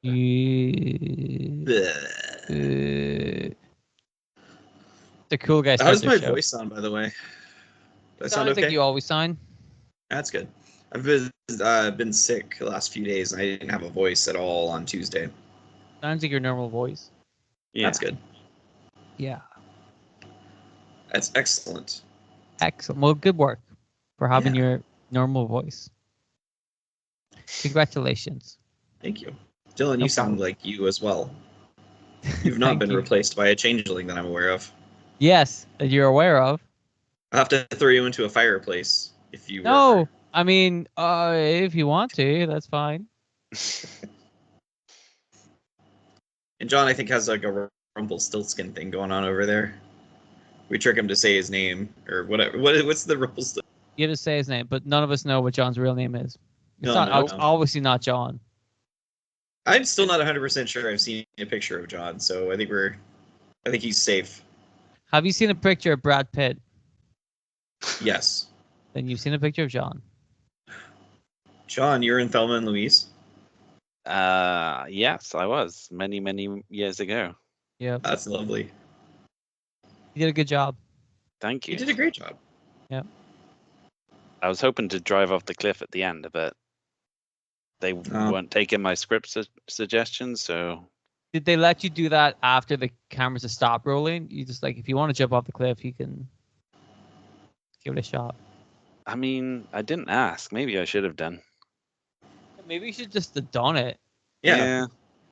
The cool guy How starts does my show. voice sound, by the way? Does I sound Sounds okay? like you always sound. That's good. I've been sick the last few days, and I didn't have a voice at all on Tuesday. Sounds like your normal voice. Yeah. That's good. Yeah. That's excellent. Excellent. Well, good work for having your normal voice. Congratulations. Thank you. Dylan, No you sound problem. like you as well. You've not been replaced by a changeling that I'm aware of. Yes, that you're aware of. I'll have to throw you into a fireplace if you No, were. I mean, if you want to, that's fine. And John, I think, has like a Rumpelstiltskin thing going on over there. We trick him to say his name or whatever. What's the Rumpelstiltskin? You have to say his name, but none of us know what John's real name is. It's No, it's obviously not John. I'm still not 100% sure I've seen a picture of John, so I think he's safe. Have you seen a picture of Brad Pitt? Yes. Then you've seen a picture of John. John, you're in Thelma and Louise? Yes, I was many years ago. Yeah. That's lovely. You did a good job. Thank you. You did a great job. Yeah. I was hoping to drive off the cliff at the end, but they weren't taking my script suggestions, so... Did they let you do that after the cameras have stopped rolling? You just like, if you want to jump off the cliff, you can give it a shot. I mean, I didn't ask. Maybe I should have done. Maybe you should just have done it. Yeah.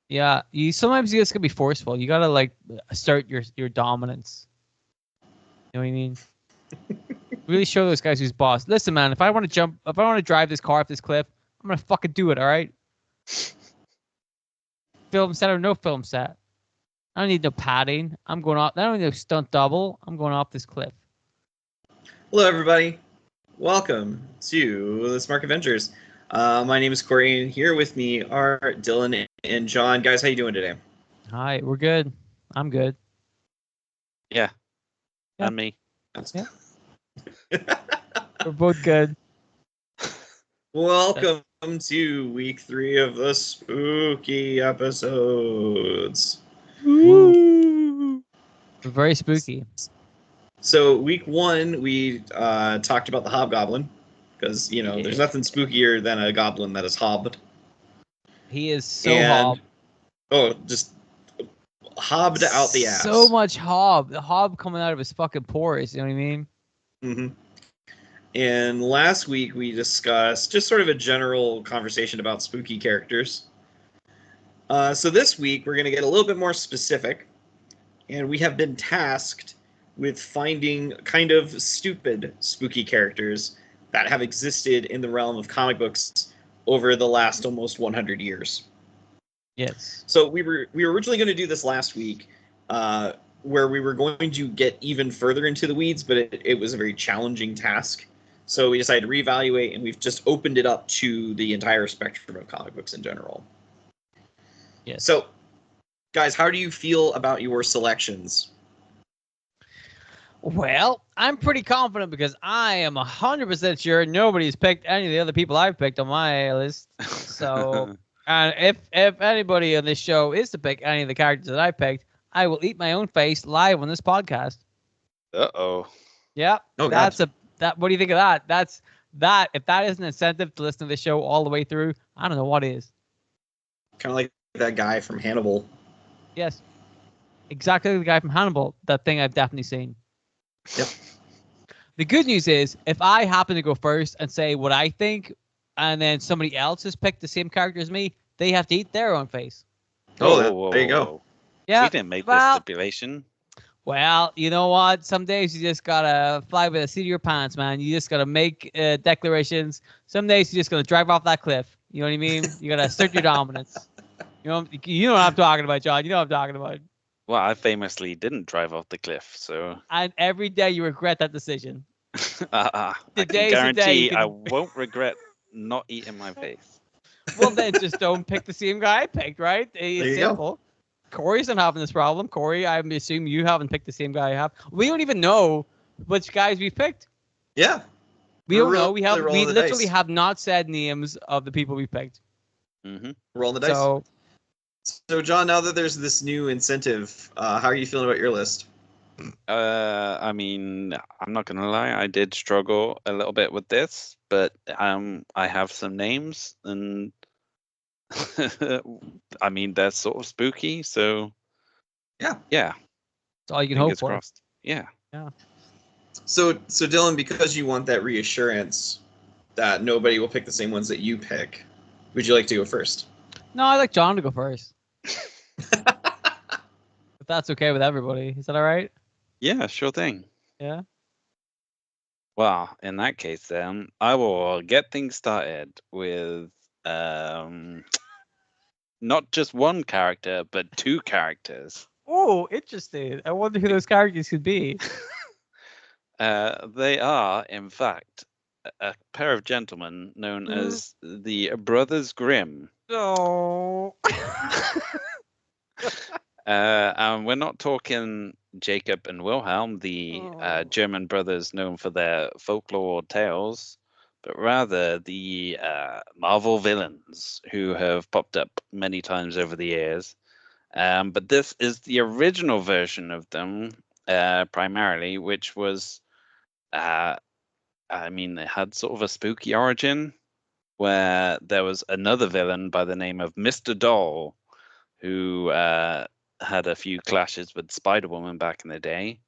Yeah. Sometimes you just gotta be forceful. You gotta like assert your dominance. You know what I mean? Really show those guys who's boss. Listen, man, if I want to drive this car off this cliff, I'm gonna fucking do it, all right? Film set or no film set. I don't need no padding. I'm going off. I don't need no stunt double. I'm going off this cliff. Hello, everybody. Welcome to the Smark Avengers. My name is Corey, and here with me are Dylan and John. Guys, how you doing today? Hi, we're good. I'm good. Yeah. And me. Yeah. We're both good. Welcome to week 3 of the spooky episodes. Woo! We're very spooky. So week 1, we talked about the hobgoblin, because, there's nothing spookier than a goblin that is hobbed. He is so hobbed. Oh, just hobbed out the ass. So much hob. The hob coming out of his fucking pores, you know what I mean? Mm-hmm. And last week we discussed just sort of a general conversation about spooky characters. So this week we're going to get a little bit more specific, and we have been tasked with finding kind of stupid spooky characters that have existed in the realm of comic books over the last almost 100 years. Yes. So we were originally going to do this last week, where we were going to get even further into the weeds, but it was a very challenging task. So we decided to reevaluate, and we've just opened it up to the entire spectrum of comic books in general. Yes. So, guys, how do you feel about your selections? Well, I'm pretty confident because I am 100% sure nobody's picked any of the other people I've picked on my list. So, and if anybody on this show is to pick any of the characters that I picked, I will eat my own face live on this podcast. Uh-oh. Yeah. Oh, that's God. What do you think of that? That's that. If that is an incentive to listen to the show all the way through, I don't know what is. Kind of like that guy from Hannibal. Yes. Exactly the guy from Hannibal. That thing I've definitely seen. Yep. The good news is, if I happen to go first and say what I think, and then somebody else has picked the same character as me, they have to eat their own face. Oh, there you go. Yeah. We didn't make this stipulation. Well, you know what? Some days you just gotta fly by the seat of your pants, man. You just gotta make declarations. Some days you just gotta drive off that cliff. You know what I mean? You gotta assert your dominance. You know what I'm talking about, John. You know what I'm talking about. Well, I famously didn't drive off the cliff, so... And every day you regret that decision. I can guarantee I won't regret not eating my face. Well, then just don't pick the same guy I picked, right? It's simple. Corey's not having this problem. Corey, I assume you haven't picked the same guy I have. We don't even know which guys we've picked. Yeah. We don't know. We literally have not said names of the people we picked. Mm-hmm. Roll the dice. So So, John, now that there's this new incentive, how are you feeling about your list? I mean, I'm not gonna lie, I did struggle a little bit with this, but I have some names, and I mean they're sort of spooky, so Yeah. yeah, That's all you can hope fingers for. crossed. Yeah. Yeah. So Dylan, because you want that reassurance that nobody will pick the same ones that you pick, would you like to go first? No, I'd like John to go first. If that's okay with everybody. Is that all right? Yeah, sure thing. Yeah. Well, in that case, then I will get things started with um, not just one character, but two characters. Oh, interesting. I wonder who those characters could be. They are, in fact, a pair of gentlemen known as the Brothers Grimm. No. And we're not talking Jacob and Wilhelm, the German brothers known for their folklore tales, but rather the Marvel villains who have popped up many times over the years. But this is the original version of them, primarily, which was, I mean, it had sort of a spooky origin where there was another villain by the name of Mr. Doll who had a few clashes with Spider-Woman back in the day,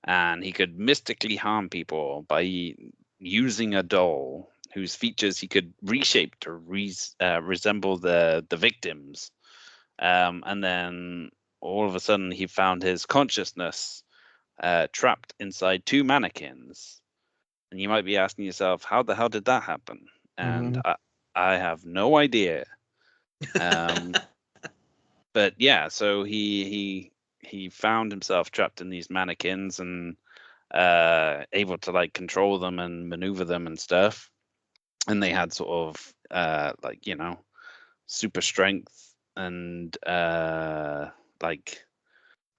and he could mystically harm people by using a doll whose features he could reshape to resemble the victims. And then all of a sudden, he found his consciousness trapped inside two mannequins. And you might be asking yourself, how the hell did that happen? And I have no idea. But yeah, so he found himself trapped in these mannequins and able to like control them and maneuver them and stuff. And they had sort of like, you know, super strength and like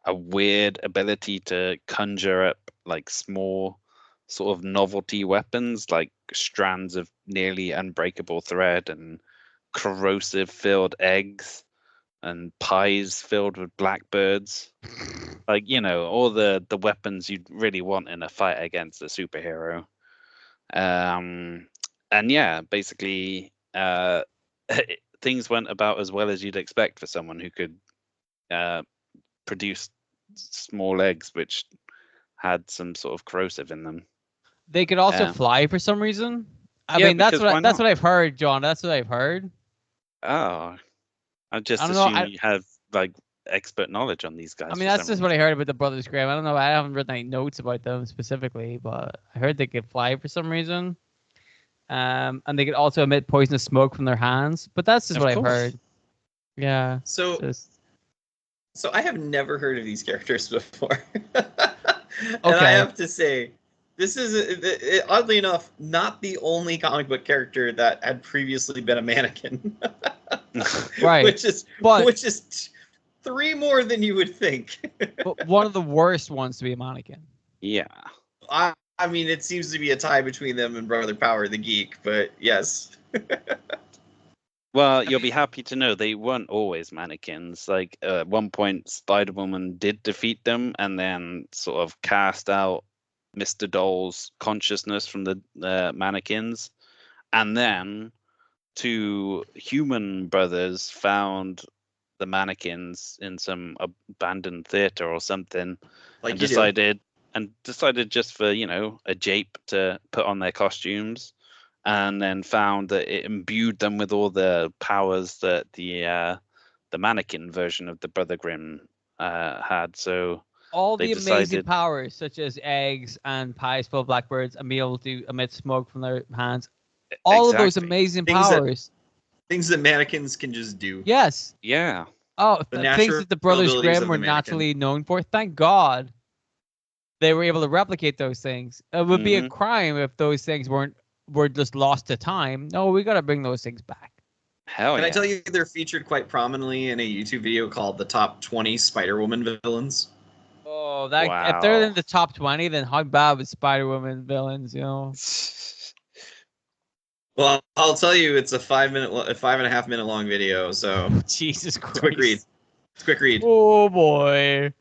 a weird ability to conjure up like small sort of novelty weapons like strands of nearly unbreakable thread and corrosive filled eggs and pies filled with blackbirds. Like, you know, all the weapons you'd really want in a fight against a superhero. And yeah, basically, things went about as well as you'd expect for someone who could produce small eggs which had some sort of corrosive in them. They could also fly for some reason. I Yeah, mean, that's because why that's not? what I've heard, John. That's what I've heard. Oh, I just I don't know. assume you have like expert knowledge on these guys. I mean, for that's some just reason. what I heard about the Brothers Grimm. I don't know. I haven't written any notes about them specifically, but I heard they could fly for some reason. And they could also emit poisonous smoke from their hands. But that's just Of what I've course. heard. Yeah. So I have never heard of these characters before. And I have to say, this is, oddly enough, not the only comic book character that had previously been a mannequin. Right. Which is three more than you would think. But one of the worst ones to be a mannequin. Yeah. I mean, it seems to be a tie between them and Brother Power the Geek, but yes. Well, you'll be happy to know they weren't always mannequins. Like at one point, Spider-Woman did defeat them and then sort of cast out Mr. Doll's consciousness from the mannequins. And then two human brothers found the mannequins in some abandoned theater or something, Like and decided just for, you know, a jape to put on their costumes, and then found that it imbued them with all the powers that the mannequin version of the Brother Grimm had. So all they the amazing decided, powers, such as eggs and pies full of blackbirds, and be able to emit smoke from their hands. All of those amazing powers. Things that mannequins can just do. Yes. Yeah. Oh, things that the Brothers Grimm were naturally known for. Thank God they were able to replicate those things. It would be a crime if those things were just lost to time. No, we got to bring those things back. Hell Can yeah. I tell you they're featured quite prominently in a YouTube video called The Top 20 Spider-Woman Villains? Oh, if they're in the top 20, then how bad was Spider-Woman villains, you know? Well, I'll tell you, it's a 5.5 minute long video. So Jesus Christ. it's a quick read. It's a quick read. Oh boy.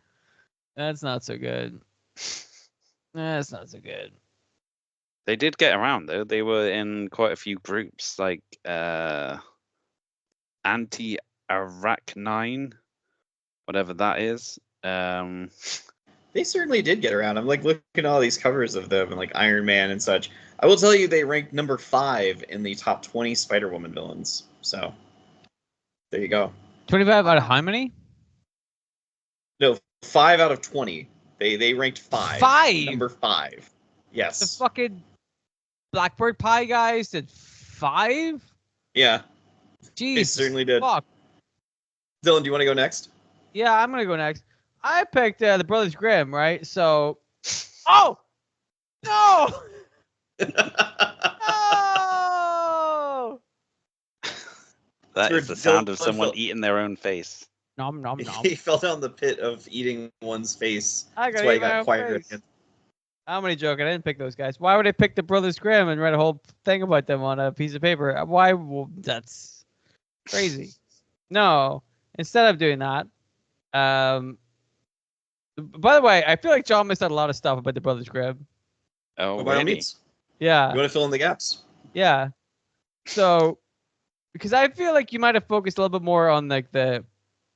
That's not so good. That's not so good. They did get around though. They were in quite a few groups, like anti-Arachnine, whatever that is. They certainly did get around. I'm like looking at all these covers of them and like Iron Man and such. I will tell you, they ranked number 5 in the top 20 Spider-Woman villains. So there you go. 25 out of how many? No, 5 out of 20. They ranked 5. 5? Number 5. Yes. The fucking Blackbird Pie guys did 5? Yeah. Jeez. They certainly did. Fuck. Dylan, do you want to go next? Yeah, I'm gonna go next. I picked the Brothers Grimm, right? So, oh no, no, That is the sound of someone eating their own face. nom nom nom. He fell down the pit of eating one's face. I That's gotta why he eat my got own quieter face. again. I'm only joking. I didn't pick those guys. Why would I pick the Brothers Grimm and write a whole thing about them on a piece of paper? Why? Well, that's crazy. No. Instead of doing that, by the way, I feel like John missed out a lot of stuff about the Brothers Grimm. Oh, Well, by all really? means, Yeah. you want to fill in the gaps? Yeah. So, because I feel like you might have focused a little bit more on like the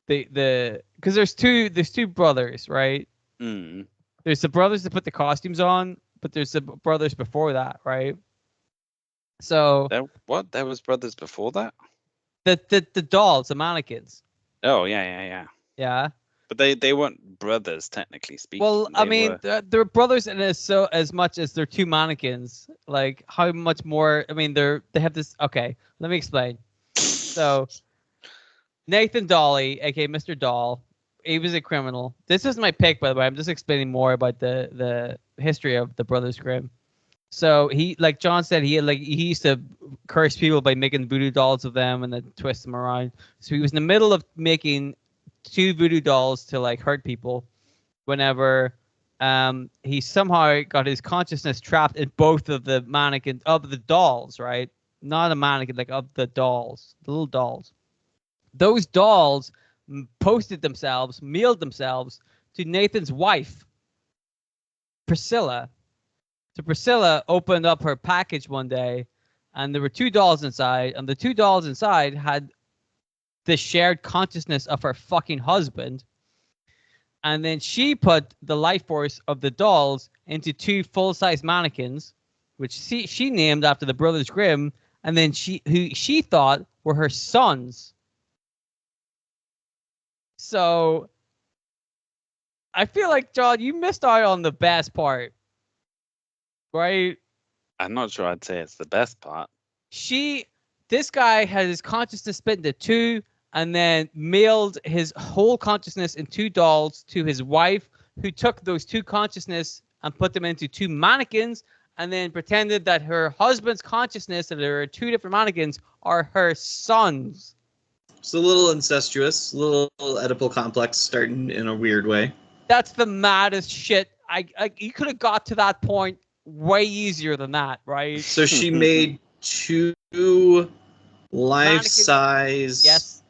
because there's two brothers, right? Mm. There's the brothers that put the costumes on, but there's the brothers before that, right? So What? There was brothers before that? the dolls, the mannequins. Oh, yeah. Yeah. But they weren't brothers, technically speaking. Well, I They mean, were- they're brothers, and as much as they're two mannequins, like how much more? I mean, they have this. Okay, let me explain. So, Nathan Dolly, aka Mr. Doll, he was a criminal. This is my pick, by the way. I'm just explaining more about the history of the Brothers Grimm. So he, like John said, he used to curse people by making voodoo dolls of them and then twist them around. So he was in the middle of making 2 voodoo dolls to like hurt people. Whenever he somehow got his consciousness trapped in both of the mannequins of the dolls, right? Not a mannequin, like of the dolls, the little dolls. Those dolls mailed themselves to Nathan's wife, Priscilla. So Priscilla opened up her package one day, and there were 2 dolls inside, and the 2 dolls inside had the shared consciousness of her fucking husband. And then she put the life force of the dolls into 2 full-size mannequins, which she named after the Brothers Grimm, and then who she thought were her sons. So I feel like, John, you missed out on the best part, right? I'm not sure I'd say it's the best part. This guy had his consciousness split into 2, and then mailed his whole consciousness in 2 dolls to his wife, who took those 2 consciousness and put them into 2 mannequins, and then pretended that her husband's consciousness, that there are 2 different mannequins, are her sons. It's a little incestuous, a little Oedipal complex starting in a weird way. That's the maddest shit. You could have got to that point way easier than that, right? So she made 2 life-size Yes.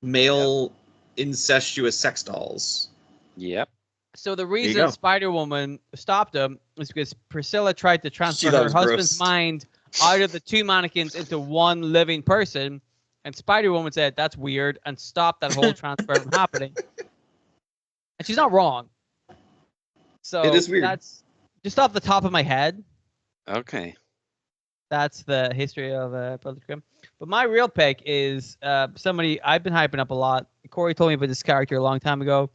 male incestuous sex dolls. Yep. So the you reason go. Spider-Woman stopped him is because Priscilla tried to transfer She thought it her was husband's gross. mind out of the 2 mannequins into 1 living person, and Spider-Woman said that's weird and stopped that whole transfer from happening. And she's not wrong. So It is weird. That's just off the top of my head. Okay. That's the history of Brothers Grimm. But my real pick is somebody I've been hyping up a lot. Corey told me about this character a long time ago,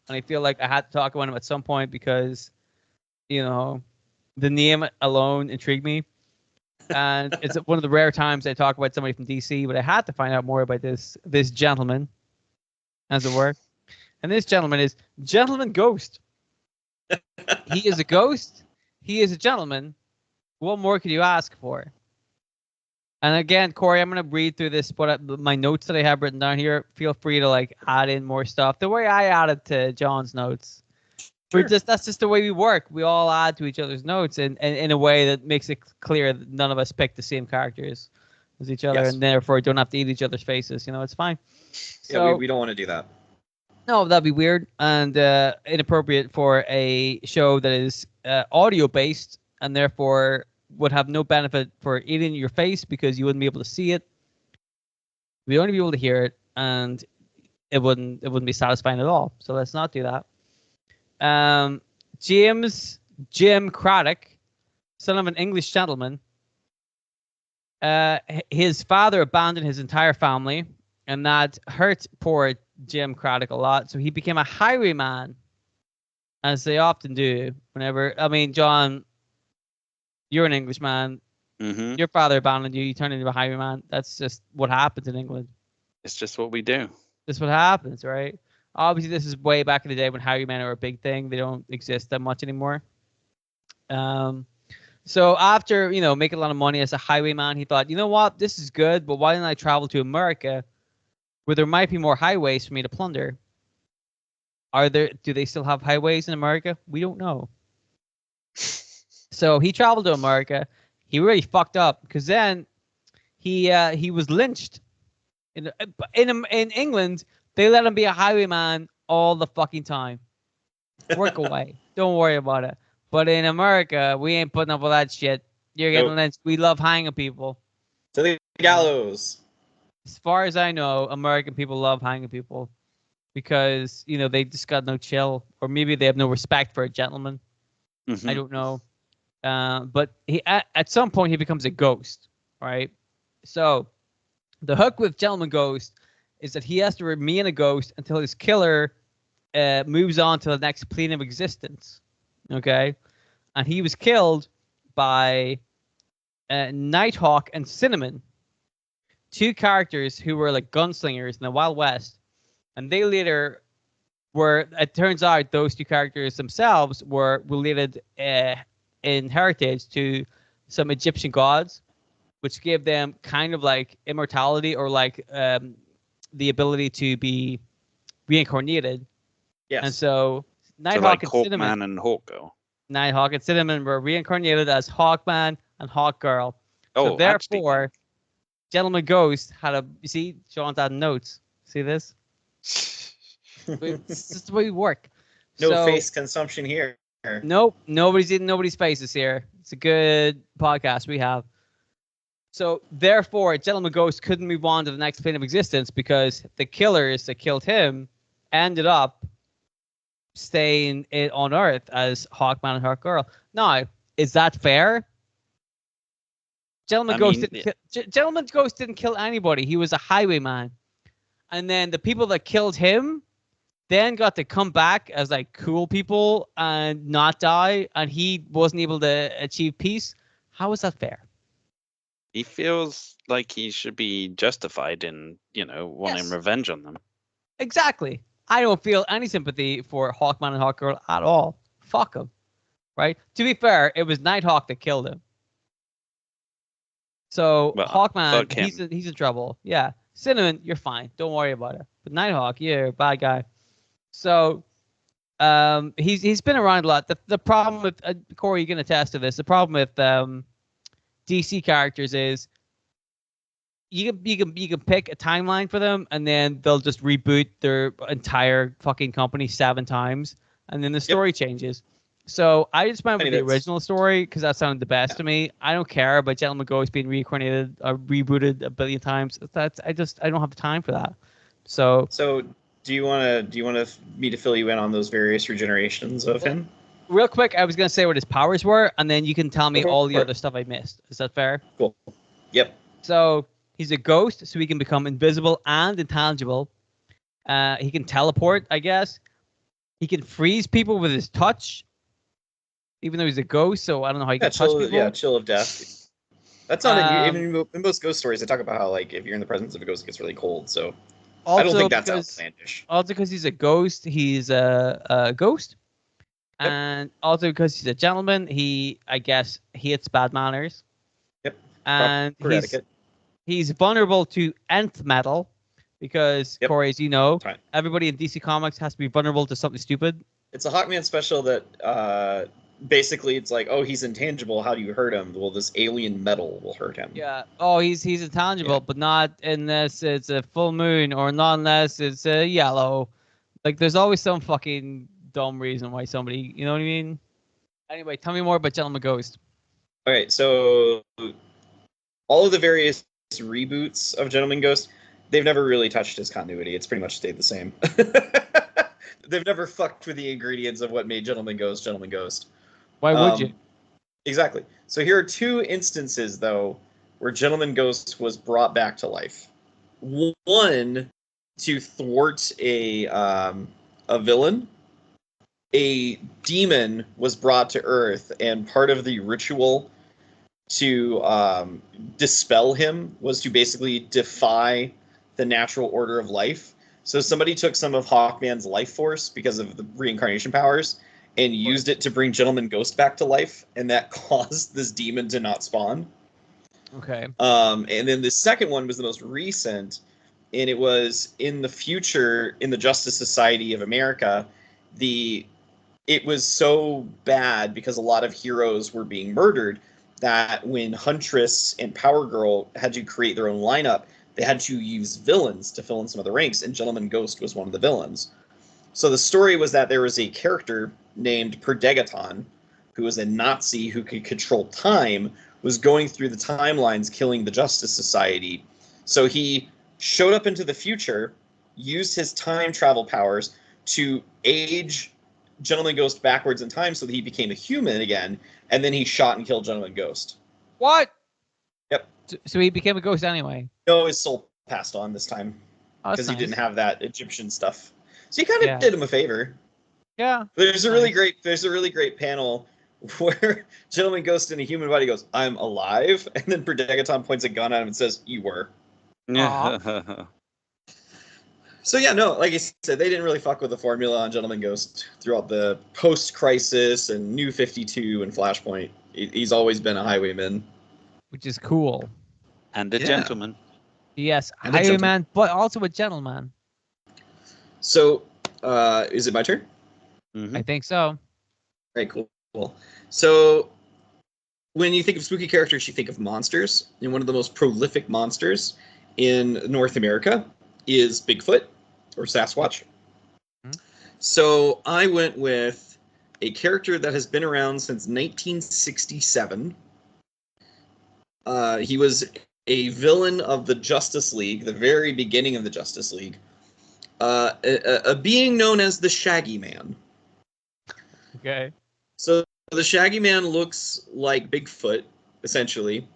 and I feel like I had to talk about him at some point because, you know, the name alone intrigued me. And it's one of the rare times I talk about somebody from DC, but I had to find out more about this gentleman, as it were. And this gentleman is Gentleman Ghost. He is a ghost. He is a gentleman. What more could you ask for? And again, Corey, I'm going to read through this, my notes that I have written down here. Feel free to like add in more stuff the way I added to John's notes. Sure. That's just the way we work. We all add to each other's notes and in a way that makes it clear that none of us pick the same characters as each other, Yes. and therefore don't have to eat each other's faces. It's fine. Yeah, So we don't want to do that. no, that'd be weird and inappropriate for a show that is audio based and therefore would have no benefit for eating your face because you wouldn't be able to see it. We'd only be able to hear it, and it wouldn't be satisfying at all. So let's not do that. James Jim Craddock, son of an English gentleman. His father abandoned his entire family, and that hurt poor Jim Craddock a lot. So he became a highwayman, as they often do. John, you're an Englishman. Mm-hmm. Your father abandoned you. You turned into a highwayman. That's just what happens in England. It's just what we do. That's what happens, right? Obviously, this is way back in the day when highwaymen were a big thing. They don't exist that much anymore. So after, making a lot of money as a highwayman, he thought, you know what, this is good, but why don't I travel to America where there might be more highways for me to plunder? Do they still have highways in America? We don't know. So he traveled to America. He really fucked up because then he was lynched. In England, they let him be a highwayman all the fucking time. Work away. Don't worry about it. But in America, we ain't putting up with that shit. You're getting lynched. We love hanging people. To the gallows. As far as I know, American people love hanging people because, they just got no chill. Or maybe they have no respect for a gentleman. Mm-hmm. I don't know. But at some point, he becomes a ghost, right? So the hook with Gentleman Ghost is that he has to remain a ghost until his killer moves on to the next plane of existence. Okay? And he was killed by Nighthawk and Cinnamon, two characters who were like gunslingers in the Wild West. And they later it turns out those two characters themselves were related in heritage to some Egyptian gods, which gave them kind of like immortality or like the ability to be reincarnated. Yes. And so Nighthawk and Cinnamon. Hawkman and Hawkgirl. Nighthawk and Cinnamon were reincarnated as Hawkman and Hawkgirl. So therefore, Gentleman Ghost had you see, Sean's adding notes. See this? It's just the way we work. No face consumption here. Nope. Nobody's eating nobody's faces here. It's a good podcast we have. So therefore, Gentleman Ghost couldn't move on to the next plane of existence because the killers that killed him ended up staying on Earth as Hawkman and Hawkgirl. Now, is that fair? Gentleman Ghost didn't kill anybody. He was a highwayman. And then the people that killed him then got to come back as like cool people and not die, and he wasn't able to achieve peace. How is that fair? He feels like he should be justified in, wanting revenge on them. Exactly. I don't feel any sympathy for Hawkman and Hawkgirl at all. Fuck him. Right? To be fair, it was Nighthawk that killed him. So Hawkman, he's in trouble. Yeah. Cinnamon, you're fine. Don't worry about it. But Nighthawk, you're a bad guy. So he's been around a lot. The problem with Corey, you can attest to this. The problem with DC characters is you can pick a timeline for them, and then they'll just reboot their entire fucking company 7 times, and then the story changes. So I just went with the original story because that sounded the best to me. I don't care about Gentleman Ghost being reincarnated or rebooted a billion times. I don't have the time for that. So do you want me to fill you in on those various regenerations of him? Real quick, I was gonna say what his powers were, and then you can tell me all the other stuff I missed. Is that fair? Cool. Yep. So he's a ghost, so he can become invisible and intangible. He can teleport, I guess. He can freeze people with his touch, even though he's a ghost. So I don't know how he can touch people. Yeah, chill of death. That's not even in most ghost stories. They talk about how like if you're in the presence of a ghost, it gets really cold. So I don't think that's outlandish. Also, because he's a ghost, he's a ghost. Yep. And also because he's a gentleman, I guess he hits bad manners. Yep. And he's vulnerable to nth metal because, Corey, as you know, everybody in DC Comics has to be vulnerable to something stupid. It's a Hawkman special that basically it's like, oh, he's intangible. How do you hurt him? Well, this alien metal will hurt him. Yeah. Oh, he's intangible, but not unless it's a full moon or not unless it's a yellow. Like, there's always some fucking dumb reason why somebody, you know what I mean? Anyway, tell me more about Gentleman Ghost. All right, so all of the various reboots of Gentleman Ghost, they've never really touched his continuity. It's pretty much stayed the same. They've never fucked with the ingredients of what made Gentleman Ghost Gentleman Ghost. Why would you? Exactly. So here are two instances, though, where Gentleman Ghost was brought back to life. One, to thwart a villain. A demon was brought to Earth, and part of the ritual to dispel him was to basically defy the natural order of life. So somebody took some of Hawkman's life force because of the reincarnation powers and used it to bring Gentleman Ghost back to life, and that caused this demon to not spawn. Okay. And then the second one was the most recent, and it was in the future in the Justice Society of America. It was so bad because a lot of heroes were being murdered that when Huntress and Power Girl had to create their own lineup, they had to use villains to fill in some of the ranks, and Gentleman Ghost was one of the villains. So the story was that there was a character named Perdegaton, who was a Nazi who could control time, was going through the timelines killing the Justice Society. So he showed up into the future, used his time travel powers to age Gentleman Ghost backwards in time so that he became a human again, and then he shot and killed Gentleman Ghost. What? Yep. So he became a ghost anyway? No, his soul passed on this time because nice. he didn't have that Egyptian stuff. So he kind of did him a favor. Yeah. There's a really great panel where Gentleman Ghost in a human body goes, "I'm alive," and then Perdegaton points a gun at him and says, "You were." Yeah. So yeah, no, like I said, they didn't really fuck with the formula on Gentleman Ghost throughout the post-Crisis and New 52 and Flashpoint. He's always been a highwayman. Which is cool. And a gentleman. Yes, And a highwayman, but also a gentleman. So, is it my turn? Mm-hmm. I think so. Right, cool. So, when you think of spooky characters, you think of monsters. And one of the most prolific monsters in North America is Bigfoot or Sasquatch. Mm-hmm. So, I went with a character that has been around since 1967. He was a villain of the Justice League, the very beginning of the Justice League. A being known as the Shaggy Man. Okay. So the Shaggy Man looks like Bigfoot, essentially.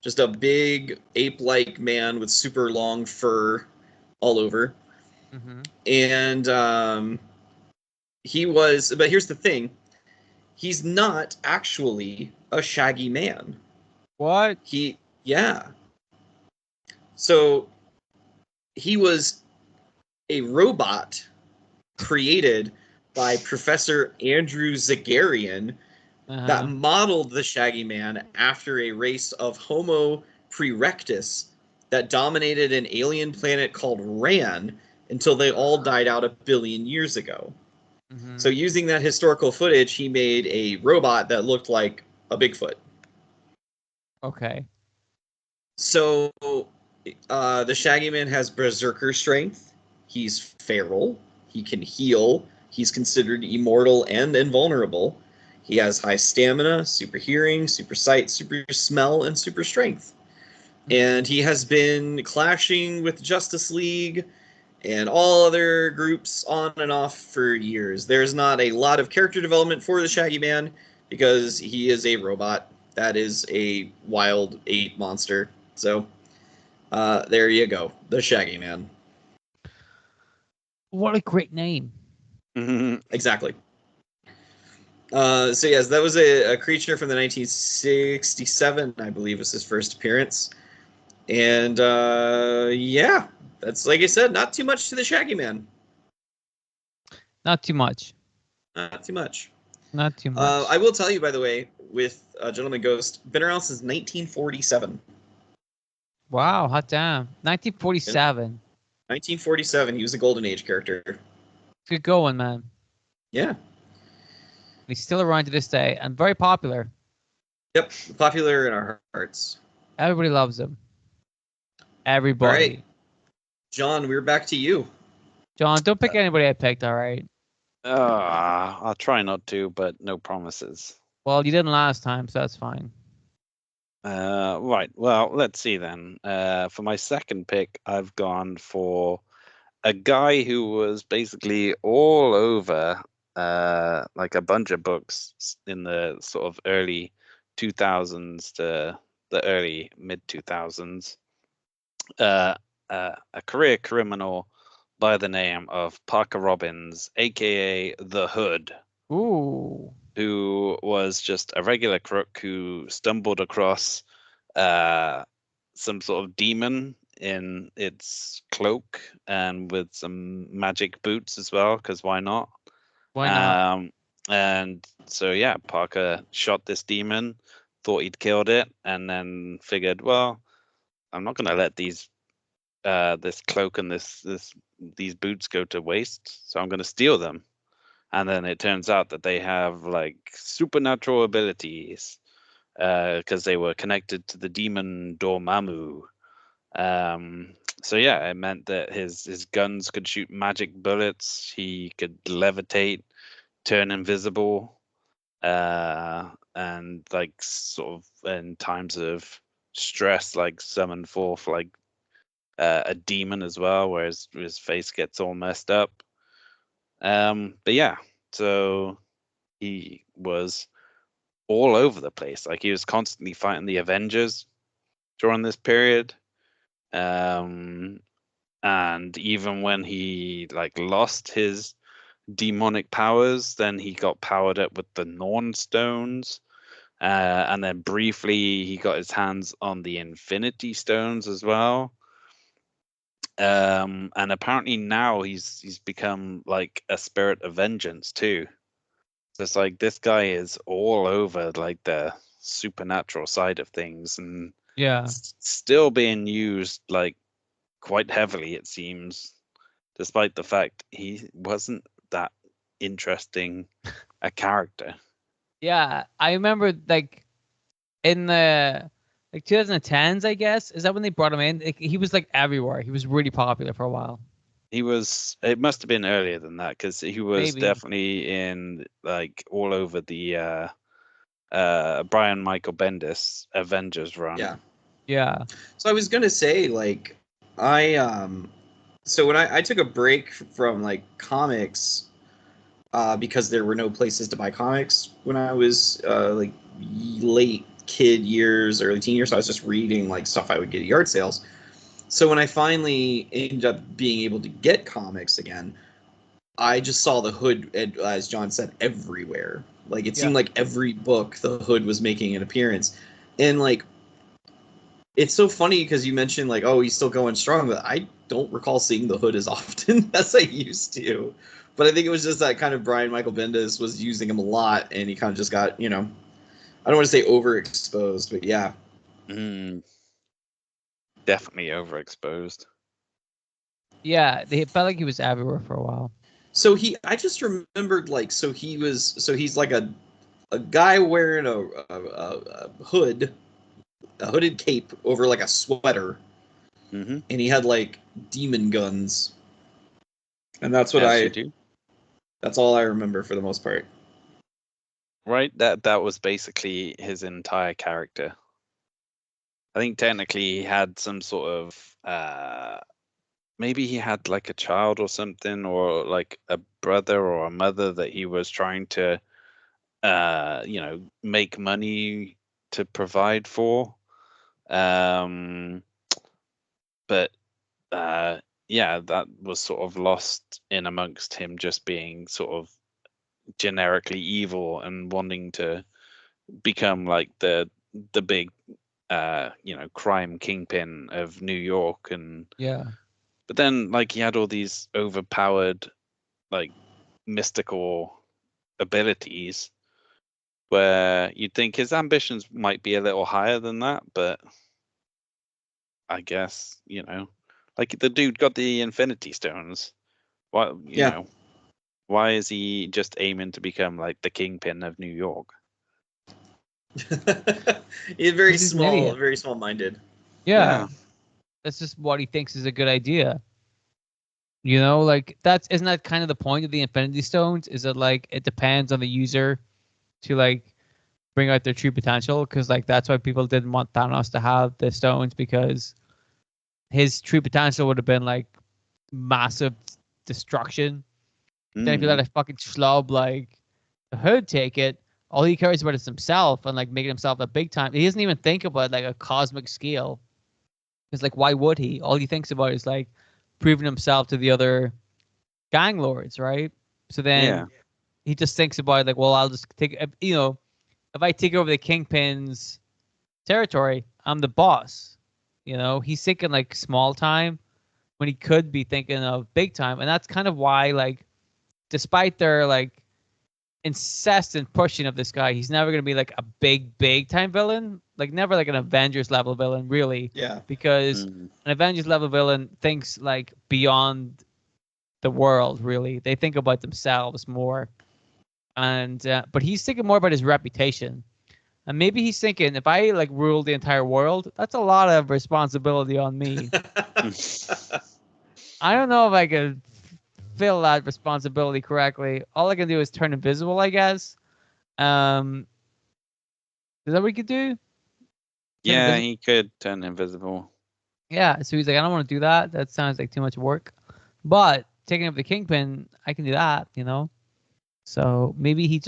Just a big ape-like man with super long fur all over. Mm-hmm. And but here's the thing. He's not actually a Shaggy Man. What? Yeah. So he was a robot created by Professor Andrew Zagarian that modeled the Shaggy Man after a race of Homo erectus that dominated an alien planet called Ran until they all died out 1 billion years ago. Mm-hmm. So using that historical footage, he made a robot that looked like a Bigfoot. Okay. So the Shaggy Man has berserker strength. He's feral. He can heal. He's considered immortal and invulnerable. He has high stamina, super hearing, super sight, super smell, and super strength. And he has been clashing with Justice League and all other groups on and off for years. There's not a lot of character development for the Shaggy Man because he is a robot. That is a wild ape monster. So there you go. The Shaggy Man. What a great name. Exactly. So yes, that was a creature from the 1967, I believe, was his first appearance. And yeah, that's, like I said, not too much to the Shaggy Man. Not too much. Not too much. Not too much. I will tell you, by the way, with Gentleman Ghost, been around since 1947. Wow, hot damn. 1947. 1947, he was a Golden Age character. Good going, man. Yeah. He's still around to this day and very popular. Yep. Popular in our hearts. Everybody loves him. All Everybody. right. John, we're back to you. John, don't pick anybody I picked, all right? I'll try not to, but no promises. Well, you didn't last time, so that's fine. Right. Well, let's see then. For my second pick, I've gone for a guy who was basically all over like a bunch of books in the sort of early 2000s to the early mid 2000s. A career criminal by the name of Parker Robbins, aka the Hood, Ooh. who was just a regular crook who stumbled across some sort of demon in its cloak and with some magic boots as well, because why not? Why not? And so, yeah, Parker shot this demon, thought he'd killed it, and then figured, well, I'm not going to let this cloak and these boots go to waste, so I'm going to steal them. And then it turns out that they have like supernatural abilities because they were connected to the demon Dormammu. So yeah, it meant that his guns could shoot magic bullets. He could levitate, turn invisible, and like sort of in times of stress, like summon forth like a demon as well, where his face gets all messed up. But yeah, so he was all over the place. Like he was constantly fighting the Avengers during this period. Um, and even when he like lost his demonic powers, then he got powered up with the Norn Stones. And then briefly he got his hands on the Infinity Stones as well. And apparently now he's become like a spirit of vengeance too. So it's like this guy is all over like the supernatural side of things and Yeah. still being used like quite heavily, it seems, despite the fact he wasn't that interesting a character. Yeah. I remember like in the like 2010s, I guess. Is that when they brought him in? Like, he was like everywhere. He was really popular for a while. It must have been earlier than that because he was Maybe. definitely in like all over the Brian Michael Bendis Avengers run. Yeah. Yeah. So I was gonna say, like, I so when I took a break from like comics, because there were no places to buy comics when I was like late kid years, early teen years. So I was just reading like stuff I would get at yard sales. So when I finally ended up being able to get comics again, I just saw the Hood, as John said, everywhere. Like it Yeah. seemed like every book the Hood was making an appearance, and like it's so funny because you mentioned like, oh, he's still going strong, but I don't recall seeing the Hood as often as I used to. But I think it was just that kind of Brian Michael Bendis was using him a lot, and he kind of just got, I don't want to say overexposed, but yeah. Mm, definitely overexposed. Yeah. They felt like he was everywhere for a while. So I just remembered like, so he's like a guy wearing a hood, a hooded cape over like a sweater, Mm-hmm. and he had like demon guns, and As you do. that's all I remember for the most part. Right? That was basically his entire character. I think technically he had some sort of maybe he had like a child or something or like a brother or a mother that he was trying to make money to provide for. Um but yeah, that was sort of lost in amongst him just being sort of generically evil and wanting to become like the big crime kingpin of New York. And Yeah. but then like he had all these overpowered like mystical abilities where you'd think his ambitions might be a little higher than that, but I guess, like the dude got the Infinity Stones. What, Yeah. Why is he just aiming to become like the kingpin of New York? He's He's an idiot. very small-minded. Yeah. That's just what he thinks is a good idea. You know, like isn't that kind of the point of the Infinity Stones? Is that like it depends on the user to like bring out their true potential? Because like that's why people didn't want Thanos to have the stones, because his true potential would have been like massive destruction. Then if you let a fucking schlub like the Hood take it, all he cares about is himself and like making himself a big time. He doesn't even think about like a cosmic scale. It's like, why would he? All he thinks about is like proving himself to the other gang lords, right? So then he just thinks about like, well, I'll just take, you know, if I take over the Kingpin's territory, I'm the boss. You know, he's thinking like small time when he could be thinking of big time, and that's kind of why, like, despite their like incessant pushing of this guy, he's never gonna be like a big time villain. Like never like an Avengers level villain, really. Yeah. Because an Avengers level villain thinks like beyond the world, really. They think about themselves more. And but he's thinking more about his reputation. And maybe he's thinking, if I like rule the entire world, that's a lot of responsibility on me. I don't know if I could fill that responsibility correctly. All I can do is turn invisible, I guess. Is that what he could do? Yeah, he could turn invisible. Yeah, so he's like, I don't want to do that. That sounds like too much work. But taking up the Kingpin, I can do that, you know? So maybe he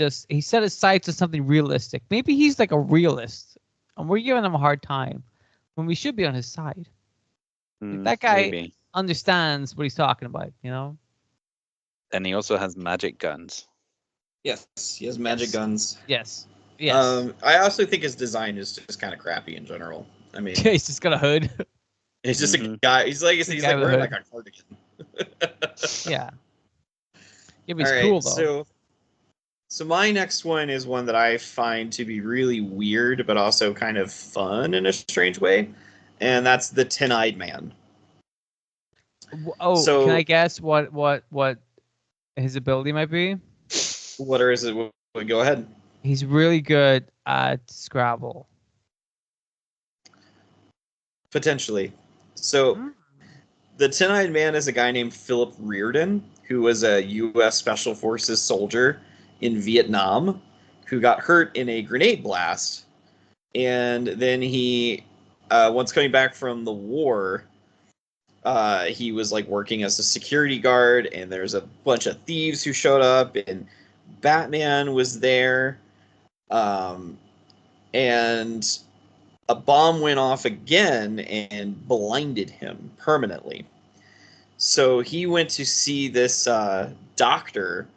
set his sights on something realistic. Maybe he's like a realist, and we're giving him a hard time when we should be on his side. Like, that guy understands what he's talking about, you know? And he also has magic guns. Yes, he has magic guns. Yes. I also think his design is just kind of crappy in general. I mean, he's just got a hood. He's just a guy. He's like wearing like a cardigan. Yeah. Yeah, but he's cool though. So my next one is one that I find to be really weird, but also kind of fun in a strange way, and that's the Ten-Eyed Man. Oh, so, can I guess what his ability might be? What is it? Go ahead. He's really good at Scrabble. Potentially. So, the Ten-Eyed Man is a guy named Philip Reardon, who was a U.S. Special Forces soldier in Vietnam, who got hurt in a grenade blast. And then he, once coming back from the war, he was like working as a security guard, and there's a bunch of thieves who showed up, and Batman was there. And a bomb went off again and blinded him permanently. So he went to see this doctor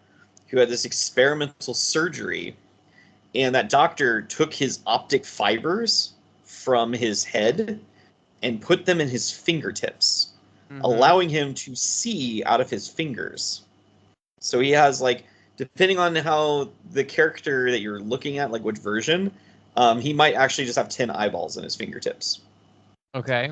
who had this experimental surgery, and that doctor took his optic fibers from his head and put them in his fingertips, allowing him to see out of his fingers. So he has, like, depending on how the character that you're looking at, like which version, he might actually just have 10 eyeballs in his fingertips. Okay.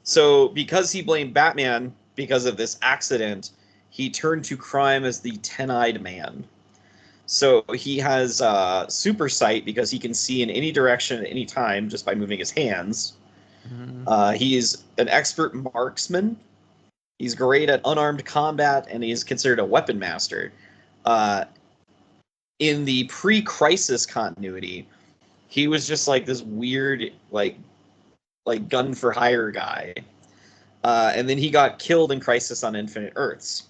So because he blamed Batman because of this accident, he turned to crime as the Ten-Eyed Man. So he has super sight because he can see in any direction at any time just by moving his hands. He's an expert marksman. He's great at unarmed combat, and he's considered a weapon master. In the pre-Crisis continuity, he was just like this weird, like gun for hire guy. And then he got killed in Crisis on Infinite Earths.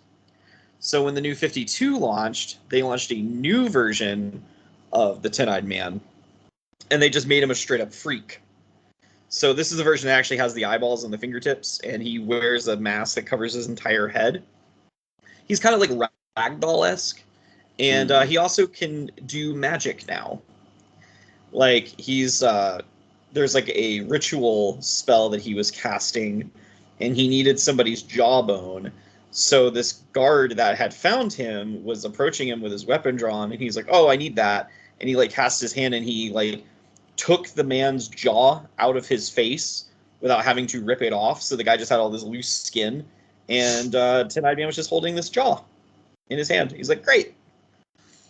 So when the New 52 launched, they launched a new version of the Ten-Eyed Man, and they just made him a straight-up freak. So this is a version that actually has the eyeballs and the fingertips, and he wears a mask that covers his entire head. He's kind of like Ragdoll-esque, and he also can do magic now. Like, he's there's like a ritual spell that he was casting, and he needed somebody's jawbone. So this guard that had found him was approaching him with his weapon drawn, and he's like, "Oh, I need that." And he like cast his hand, and he like took the man's jaw out of his face without having to rip it off. So the guy just had all this loose skin, and Ten-Eyed Man was just holding this jaw. in his hand. He's like, great.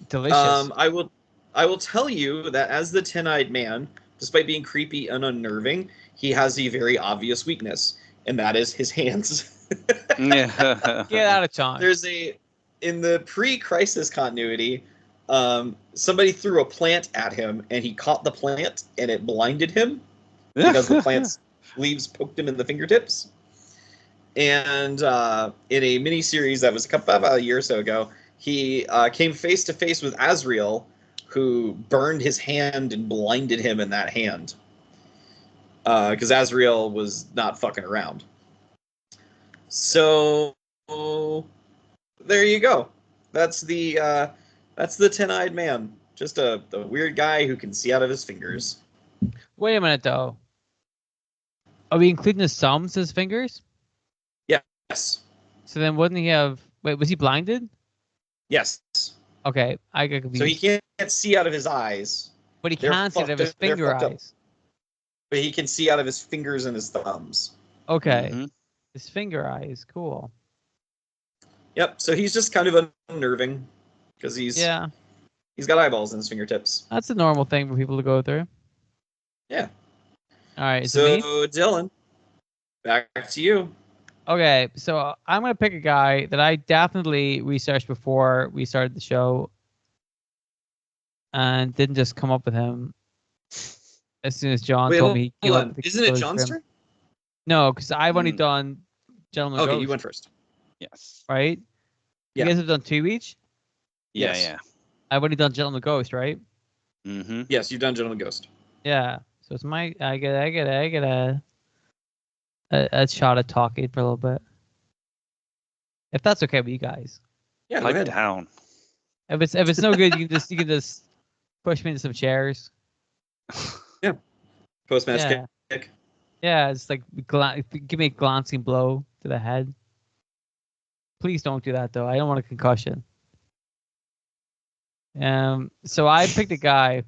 Delicious. I will tell you that as the 10-eyed man, despite being creepy and unnerving, he has a very obvious weakness, and that is his hands. Yeah. Get out of time. In the pre-crisis continuity, somebody threw a plant at him, and he caught the plant, and it blinded him because the plant's leaves poked him in the fingertips. And in a miniseries that was about a year or so ago, he came face to face with Azrael, who burned his hand and blinded him in that hand. Because Azrael was not fucking around. So there you go. That's the 10-eyed man. Just a weird guy who can see out of his fingers. Wait a minute, though. Are we including his thumbs as fingers? Yes. So then wouldn't he have... Wait, was he blinded? Yes. Okay, I got confused. So he can't see out of his eyes. But he can't see out of his finger eyes. But he can see out of his fingers and his thumbs. Okay. Mm-hmm. His finger eyes. Cool. Yep. So he's just kind of unnerving because he's got eyeballs in his fingertips. That's a normal thing for people to go through. Yeah. All right. So me? Dylan, back to you. Okay, so I'm going to pick a guy that I definitely researched before we started the show and didn't just come up with him as soon as John told me he hold on. Isn't it John's turn? No, because I've only done Gentleman Ghost. Okay, you went first. Yes. Right? Yeah. You guys have done 2 each? Yes. Yeah. I've only done Gentleman Ghost, right? Mm-hmm. Yes, you've done Gentleman Ghost. Yeah. So it's I get a shot at talking for a little bit. If that's okay with you guys. Yeah, go Pipe ahead. down. If it's no good, you can just push me into some chairs. Post-match kick. Yeah, it's like give me a glancing blow to the head. Please don't do that though. I don't want a concussion. So I picked a guy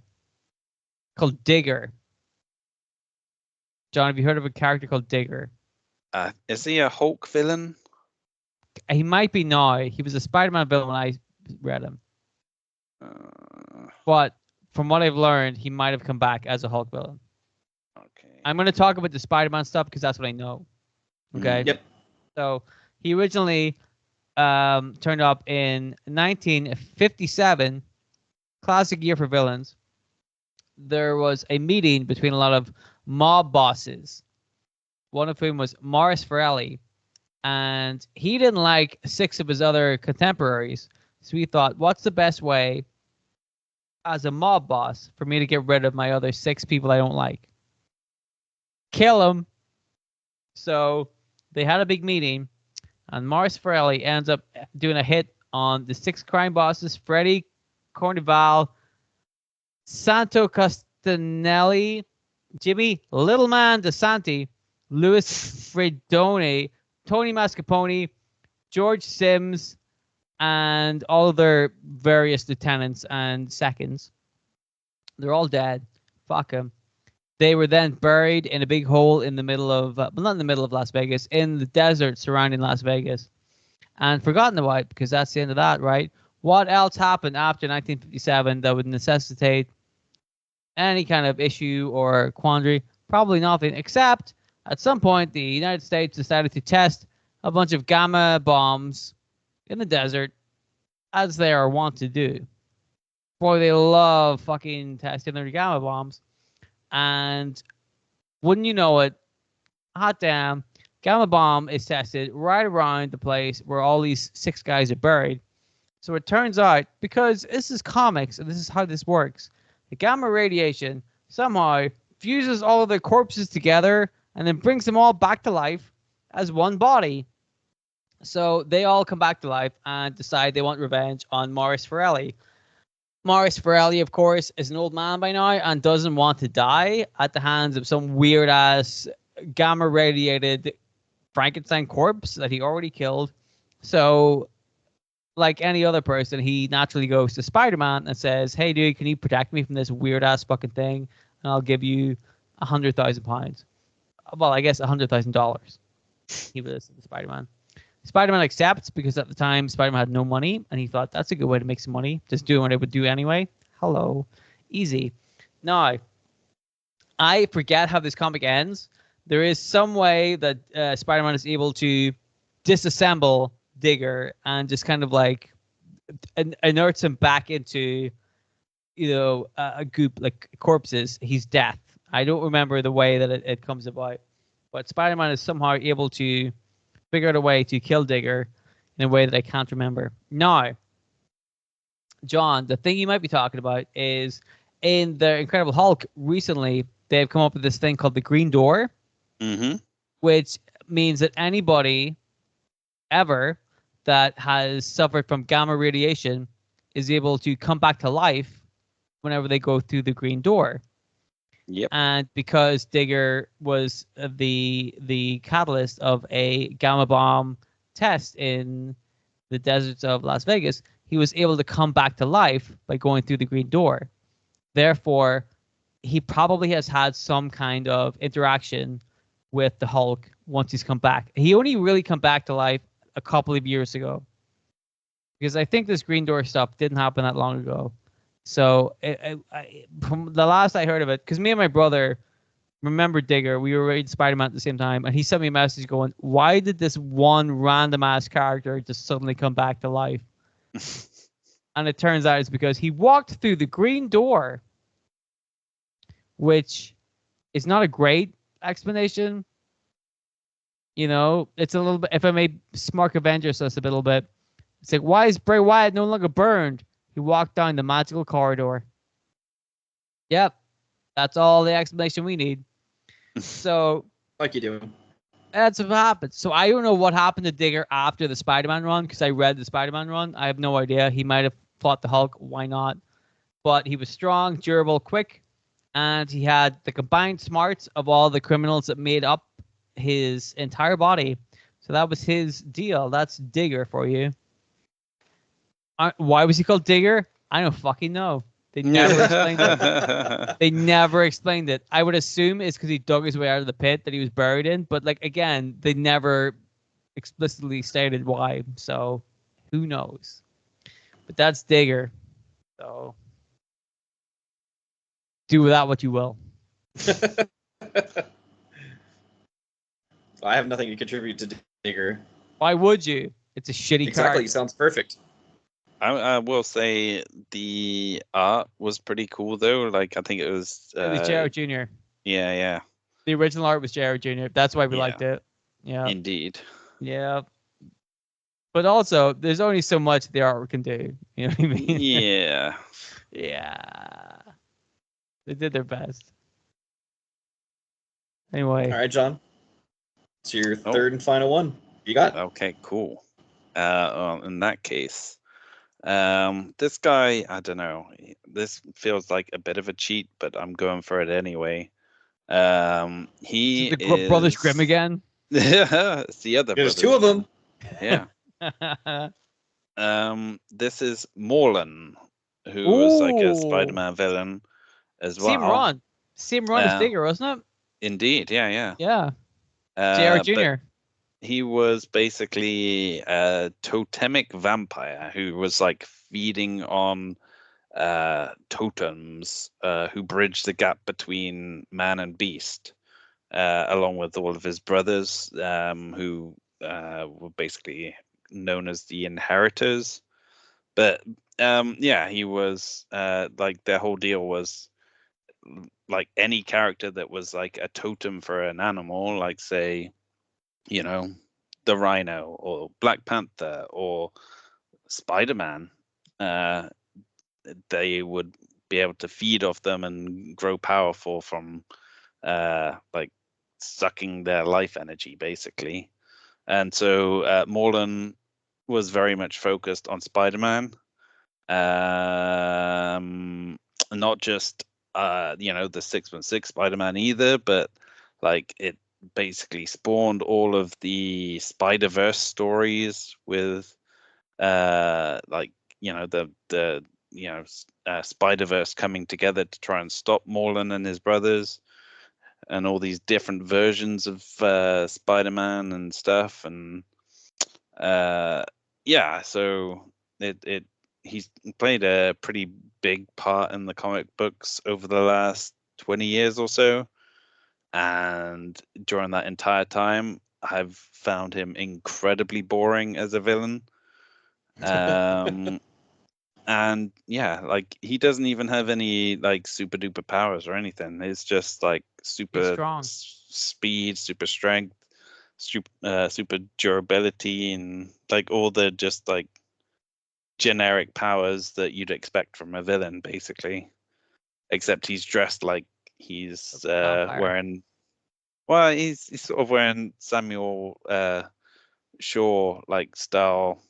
called Digger. John, have you heard of a character called Digger? Is he a Hulk villain? He might be now. He was a Spider-Man villain when I read him. But from what I've learned, he might have come back as a Hulk villain. Okay. I'm going to talk about the Spider-Man stuff because that's what I know. Okay? Yep. So he originally turned up in 1957, classic year for villains. There was a meeting between a lot of mob bosses, one of whom was Morris Farrelly, and he didn't like 6 of his other contemporaries. So he thought, what's the best way as a mob boss for me to get rid of my other 6 people I don't like? Kill them. So they had a big meeting, and Morris Farrelly ends up doing a hit on the 6 crime bosses: Freddy Cornival, Santo Castanelli, Jimmy Littleman DeSanti, Louis Fredone, Tony Mascarpone, George Sims, and all of their various lieutenants and seconds. They're all dead. Fuck them. They were then buried in a big hole in the middle of, well, not in the middle of Las Vegas, in the desert surrounding Las Vegas. And forgotten about, because that's the end of that, right? What else happened after 1957 that would necessitate any kind of issue or quandary? Probably nothing, except at some point the United States decided to test a bunch of gamma bombs in the desert, as they are wont to do. Boy, they love fucking testing their gamma bombs. And wouldn't you know it, hot damn, gamma bomb is tested right around the place where all these 6 guys are buried. So it turns out, because this is comics and this is how this works, the gamma radiation somehow fuses all of their corpses together and then brings them all back to life as one body. So they all come back to life and decide they want revenge on Morris Farrelly. Morris Farrelly, of course, is an old man by now and doesn't want to die at the hands of some weird-ass gamma-radiated Frankenstein corpse that he already killed. So, like any other person, he naturally goes to Spider-Man and says, hey, dude, can you protect me from this weird-ass fucking thing? And I'll give you £100,000. Well, I guess $100,000. He was Spider-Man. Spider-Man accepts because at the time Spider-Man had no money, and he thought that's a good way to make some money, just doing what I would do anyway. Hello, easy. Now, I forget how this comic ends. There is some way that Spider-Man is able to disassemble Digger and just kind of like inerts him back into, a goop like corpses. He's death. I don't remember the way that it comes about, but Spider-Man is somehow able to figure out a way to kill Digger in a way that I can't remember. Now, John, the thing you might be talking about is in the Incredible Hulk recently, they've come up with this thing called the Green Door, which means that anybody ever that has suffered from gamma radiation is able to come back to life whenever they go through the Green Door. Yep. And because Digger was the catalyst of a gamma bomb test in the deserts of Las Vegas, he was able to come back to life by going through the Green Door. Therefore, he probably has had some kind of interaction with the Hulk once he's come back. He only really come back to life a couple of years ago, because I think this Green Door stuff didn't happen that long ago. So from the last I heard of it, because me and my brother remember Digger, we were reading Spider-Man at the same time, and he sent me a message going, why did this one random ass character just suddenly come back to life? And it turns out it's because he walked through the Green Door, which is not a great explanation. It's a little bit, if I may Smark Avengers us a little bit, it's like, why is Bray Wyatt no longer burned? He walked down the magical corridor. Yep. That's all the explanation we need. So, like you do. That's what happened. So I don't know what happened to Digger after the Spider-Man run, because I read the Spider-Man run. I have no idea. He might have fought the Hulk. Why not? But he was strong, durable, quick, and he had the combined smarts of all the criminals that made up his entire body. So that was his deal. That's Digger for you. Why was he called Digger? I don't fucking know. They never explained it. They never explained it. I would assume it's because he dug his way out of the pit that he was buried in. But again, they never explicitly stated why. So who knows? But that's Digger. So do with that what you will. I have nothing to contribute to Digger. Why would you? It's a shitty Exactly. card. Sounds perfect. I will say the art was pretty cool though. I think it was. It was J.R. Jr. Yeah. The original art was J.R. Jr. That's why we liked it. Yeah. Indeed. Yeah. But also, there's only so much the artwork can do. You know what I mean? Yeah. Yeah. They did their best. Anyway. All right, John. It's your third and final one. You got? Okay, cool. In that case, this guy, I don't know. This feels like a bit of a cheat, but I'm going for it anyway. He the is Brothers Grimm again. It's the other. There's two of them. Yeah. This is Morlan, who was like a Spider-Man villain as well. Same run as Digger, wasn't it? Indeed, yeah. Yeah. J.R. Jr. He was basically a totemic vampire who was feeding on totems who bridged the gap between man and beast, along with all of his brothers, who were basically known as the inheritors. But he was their whole deal was any character that was a totem for an animal, say, the Rhino or Black Panther or Spider-Man, they would be able to feed off them and grow powerful from sucking their life energy, basically. And so Morlan was very much focused on Spider-Man, not just the 616 Spider-Man either, but it basically spawned all of the Spider-Verse stories with Spider-Verse coming together to try and stop Morlan and his brothers, and all these different versions of Spider-Man and stuff. And Yeah, so he's played a pretty big part in the comic books over the last 20 years or so, and during that entire time I've found him incredibly boring as a villain. And yeah, like he doesn't even have any like super duper powers or anything. It's just like He's super strong. speed, super strength, super durability, and like all the just like generic powers that you'd expect from a villain, basically. Except he's dressed like he's Vampire. wearing. Well, he's sort of wearing Samuel Shaw like style,